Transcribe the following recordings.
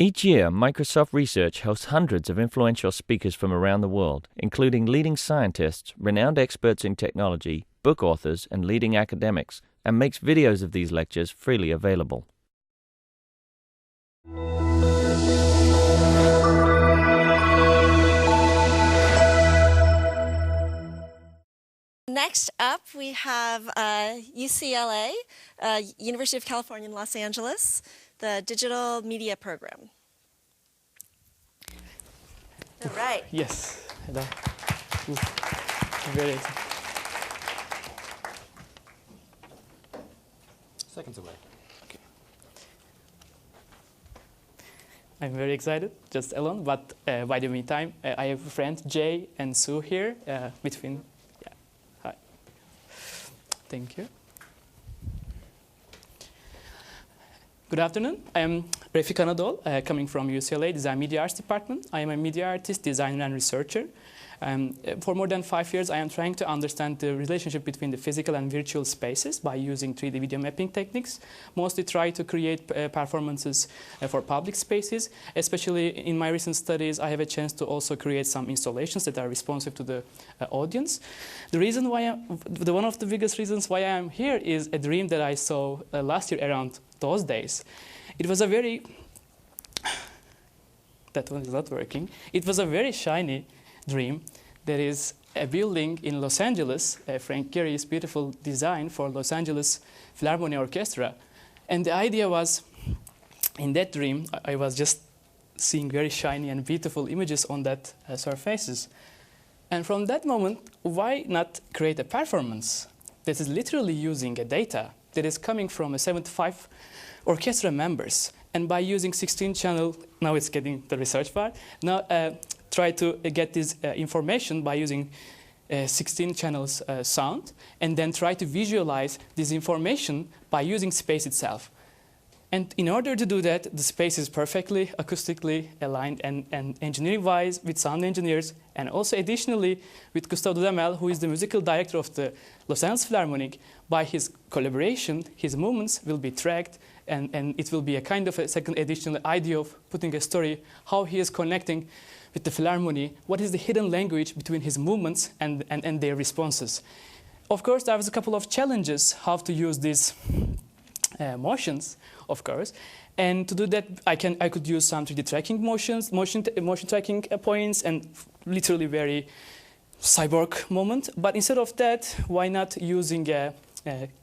Each year, Microsoft Research hosts hundreds of influential speakers from around the world, including leading scientists, renowned experts in technology, book authors, and leading academics, and makes videos of these lectures freely available. Next up, we have UCLA, University of California in Los Angeles, the Digital Media Program. All right. Yes. Hello. Very excited. Seconds away. Okay. I'm very excited, just alone. But by the meantime, I have a friend, Jay and Sue here between. Yeah. Hi. Thank you. Good afternoon. I am Refik Anadol, coming from UCLA Design Media Arts Department. I am a media artist, designer, and researcher. For more than 5 years, I am trying to understand the relationship between the physical and virtual spaces by using 3D video mapping techniques. Mostly try to create performances for public spaces. Especially in my recent studies, I have a chance to also create some installations that are responsive to the audience. The reason why one of the biggest reasons why I am here is a dream that I saw last year around those days. It was a very that one is not working. It was a very shiny dream. There is a building in Los Angeles, Frank Gehry's beautiful design for Los Angeles Philharmonic Orchestra. And the idea was, in that dream, I was just seeing very shiny and beautiful images on that surfaces. And from that moment, why not create a performance that is literally using a data that is coming from 75 orchestra members? And by using 16-channel, now it's getting the research part, now try to get this information by using 16 channels sound, and then try to visualize this information by using space itself. And in order to do that, the space is perfectly acoustically aligned and engineering-wise with sound engineers, and also additionally with Gustavo Dudamel, who is the musical director of the Los Angeles Philharmonic. By his collaboration, his movements will be tracked, and it will be a kind of a second additional idea of putting a story, how he is connecting with the Philharmonic, what is the hidden language between his movements and their responses. Of course, there was a couple of challenges how to use these motions, of course. And to do that, I could use some 3D tracking motion tracking points, and literally very cyborg moment. But instead of that, why not using a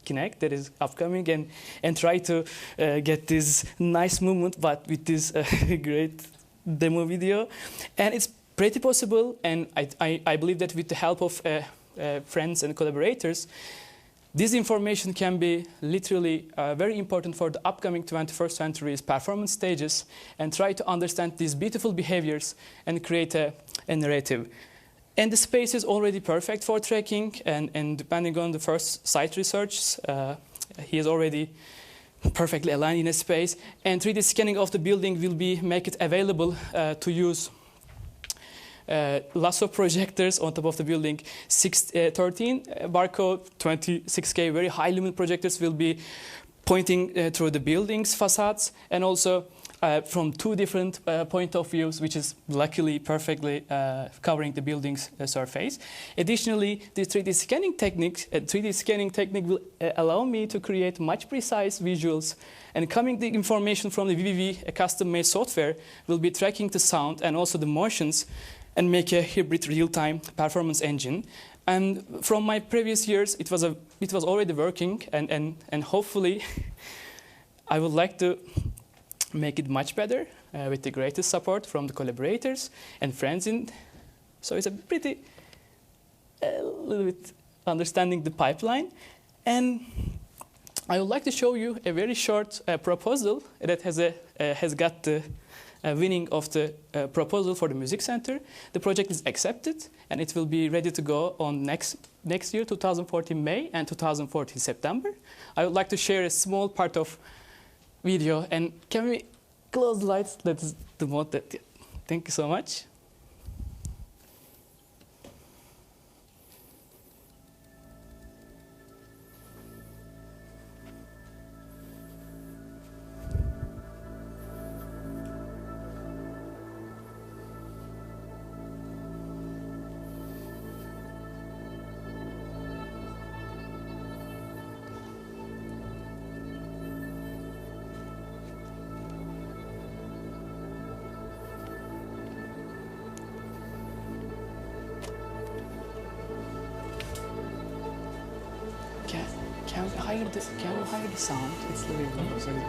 Kinect that is upcoming and try to get this nice movement, but with this great demo video. And it's pretty possible, and I believe that with the help of friends and collaborators, this information can be literally very important for the upcoming 21st century's performance stages, and try to understand these beautiful behaviors and create a narrative. And the space is already perfect for tracking, and depending on the first site research, he is already perfectly aligned in a space. And 3D scanning of the building will make it available to use lots of projectors on top of the building. 13 barcode, 26K, very high lumen projectors will be pointing through the building's facades, and also from two different point of views, which is luckily perfectly covering the building's surface. Additionally, this 3D scanning technique will allow me to create much precise visuals, and coming the information from the VVV, a custom-made software, will be tracking the sound and also the motions, and make a hybrid real-time performance engine. And from my previous years, it was already working, and hopefully I would like to make it much better with the greatest support from the collaborators and friends. So it's a pretty little bit understanding the pipeline. And I would like to show you a very short proposal that has got the winning of the proposal for the Music Center. The project is accepted, and it will be ready to go on next year, 2014 May and 2014 September. I would like to share a small part of video, and can we close the lights? That's the mode that. Thank you so much. Can you hide the sound? It's a little low. Sorry.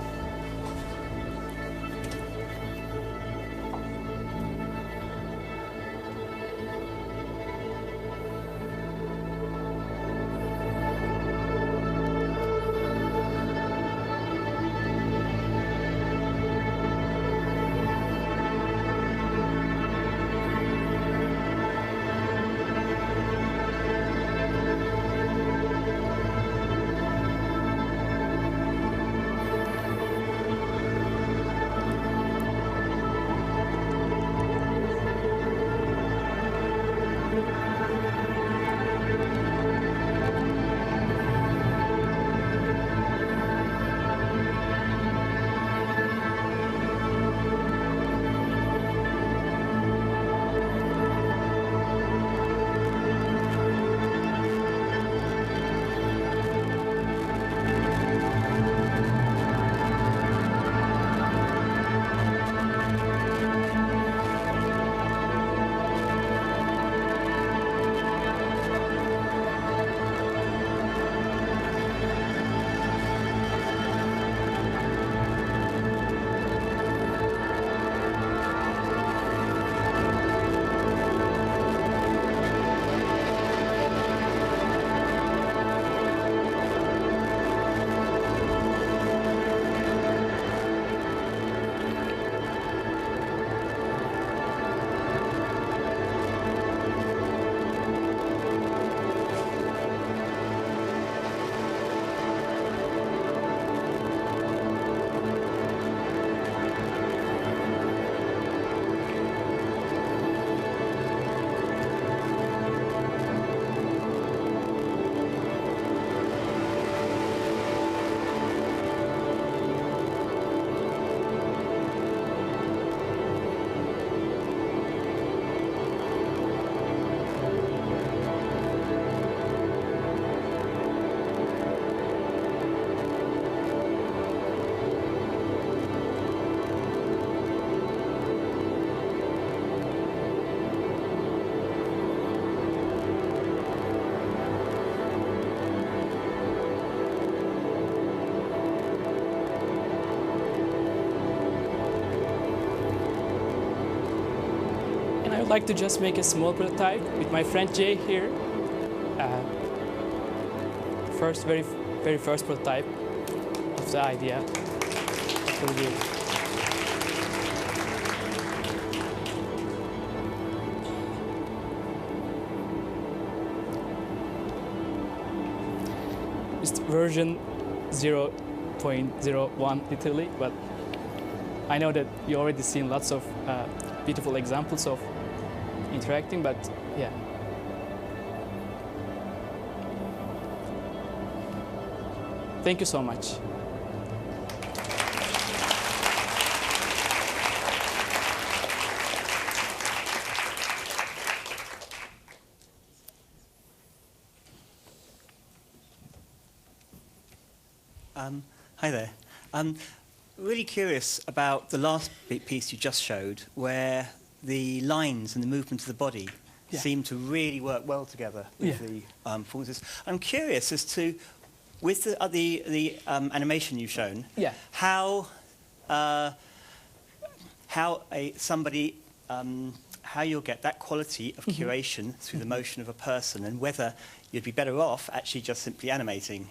I'd like to just make a small prototype with my friend Jay here. Very first prototype of the idea. That will be it's version 0.01 literally, but I know that you already seen lots of beautiful examples of interacting, but yeah. Thank you so much. Hi there. Really curious about the last piece you just showed, where the lines and the movement of the body seem to really work well together with the performances. I'm curious as to, with the animation you've shown, how you'll get that quality of curation through the motion of a person, and whether you'd be better off actually just simply animating.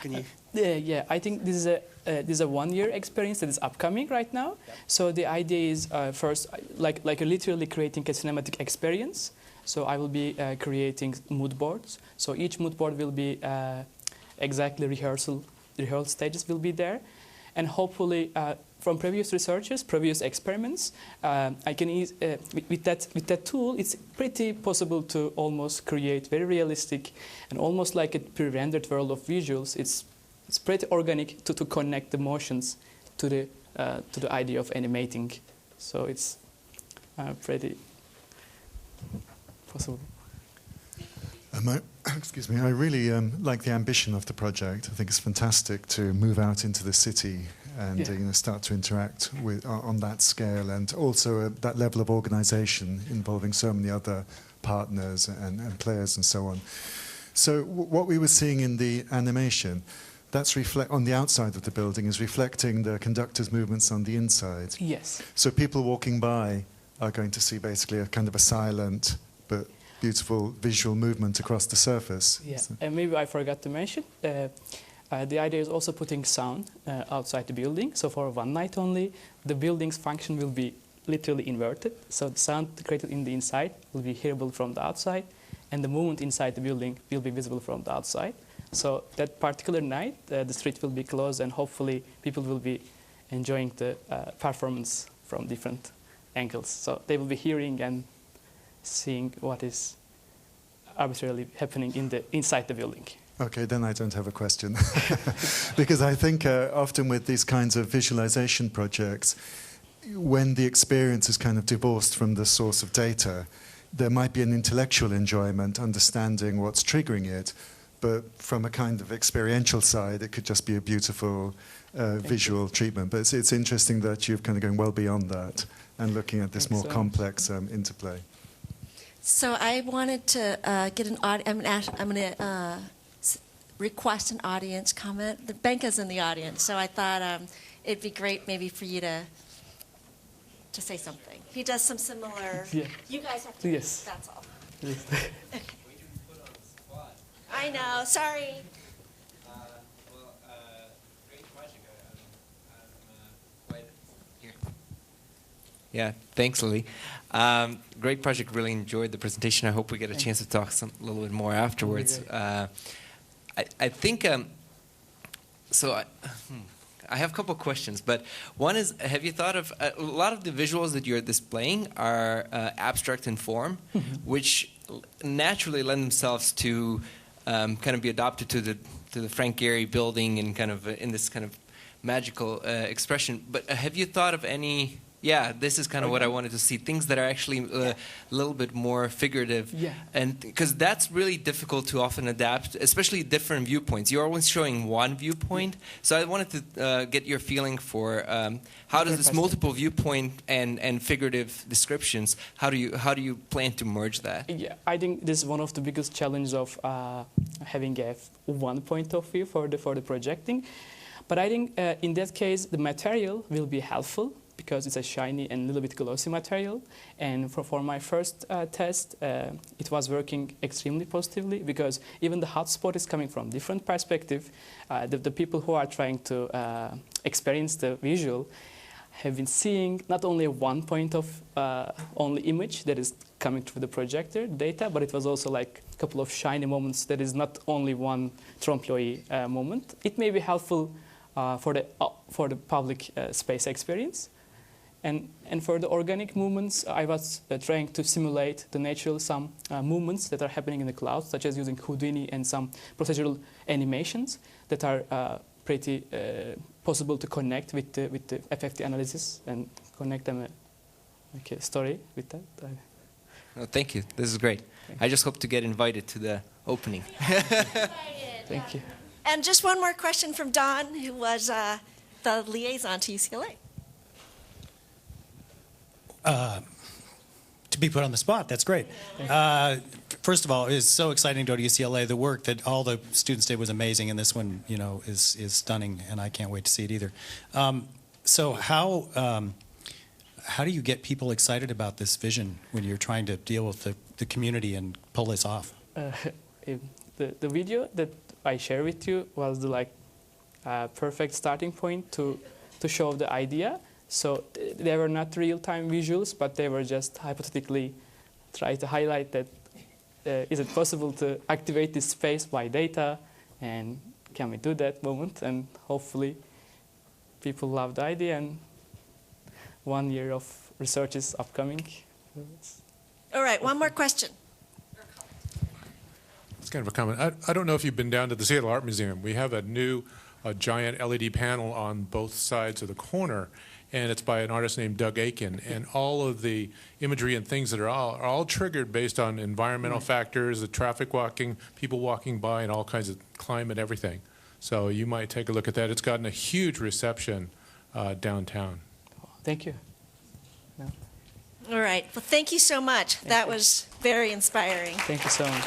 Can you? Yeah, I think this is a one-year experience that is upcoming right now. Yep. So the idea is first, like literally creating a cinematic experience. So I will be creating mood boards. So each mood board will be exactly rehearsal stages will be there, and hopefully from previous researches, previous experiments, I can with that tool, it's pretty possible to almost create very realistic and almost like a pre-rendered world of visuals. It's pretty organic to connect the motions to the idea of animating. So it's pretty possible. Excuse me, I really like the ambition of the project. I think it's fantastic to move out into the city and start to interact with on that scale, and also that level of organisation involving so many other partners and players and so on. So what we were seeing in the animation that's on the outside of the building is reflecting the conductor's movements on the inside. Yes. So people walking by are going to see basically a kind of a silent but beautiful visual movement across the surface. Yeah, and maybe I forgot to mention, the idea is also putting sound outside the building. So for one night only, the building's function will be literally inverted. So the sound created in the inside will be hearable from the outside, and the movement inside the building will be visible from the outside. So that particular night, the street will be closed, and hopefully people will be enjoying the performance from different angles. So they will be hearing and seeing what is arbitrarily happening inside the building. Okay, then I don't have a question. Because I think often with these kinds of visualization projects, when the experience is kind of divorced from the source of data, there might be an intellectual enjoyment, understanding what's triggering it, but from a kind of experiential side, it could just be a beautiful visual treatment. But it's interesting that you're kind of going well beyond that and looking at this more complex interplay. So I wanted to get an audience. I'm going to request an audience comment. The Benka's in the audience, so I thought it'd be great maybe for you to say something. He does some similar. Yeah. You guys have to. Yes. That's all. Yes. Okay. I know. Sorry. Great project. Here. Yeah, thanks, Lily. Great project. Really enjoyed the presentation. I hope we get a chance to talk a little bit more afterwards. I think so. I have a couple of questions, but one is: have you thought of a lot of the visuals that you're displaying are abstract in form, which naturally lend themselves to kind of be adopted to the Frank Gehry building and kind of in this kind of magical expression. But have you thought of any? Yeah, this is kind of what I wanted to see. Things that are actually a little bit more figurative. Yeah. And because that's really difficult to often adapt, especially different viewpoints. You're always showing one viewpoint. So I wanted to get your feeling for how does this multiple viewpoint and figurative descriptions, how do you plan to merge that? Yeah, I think this is one of the biggest challenges of having one point of view for the projecting. But I think in that case, the material will be helpful, because it's a shiny and a little bit glossy material. And for my first test, it was working extremely positively, because even the hotspot is coming from different perspective. The people who are trying to experience the visual have been seeing not only one point of only image that is coming through the projector data, but it was also like a couple of shiny moments that is not only one trompe-l'oeil moment. It may be helpful for the public space experience. And for the organic movements, I was trying to simulate the natural some movements that are happening in the clouds, such as using Houdini and some procedural animations that are pretty possible to connect with the FFT analysis and connect them like a story with that. Oh, thank you. This is great. I just hope to get invited to the opening. Thank you. And just one more question from Don, who was the liaison to UCLA. To be put on the spot, that's great. First of all, it's so exciting to go to UCLA. The work that all the students did was amazing, and this one, is stunning, and I can't wait to see it either. So how do you get people excited about this vision when you're trying to deal with the community and pull this off? The video that I share with you was the perfect starting point to show the idea. So they were not real-time visuals, but they were just hypothetically try to highlight that is it possible to activate this space by data, and can we do that moment? And hopefully people love the idea, and 1 year of research is upcoming. All right, one more question. It's kind of a comment. I don't know if you've been down to the Seattle Art Museum. We have a new giant LED panel on both sides of the corner, and it's by an artist named Doug Aiken. And all of the imagery and things that are all triggered based on environmental factors, the traffic walking, people walking by, and all kinds of climate, everything. So you might take a look at that. It's gotten a huge reception downtown. Thank you. All right. Well, thank you so much. That was very inspiring. Thank you so much.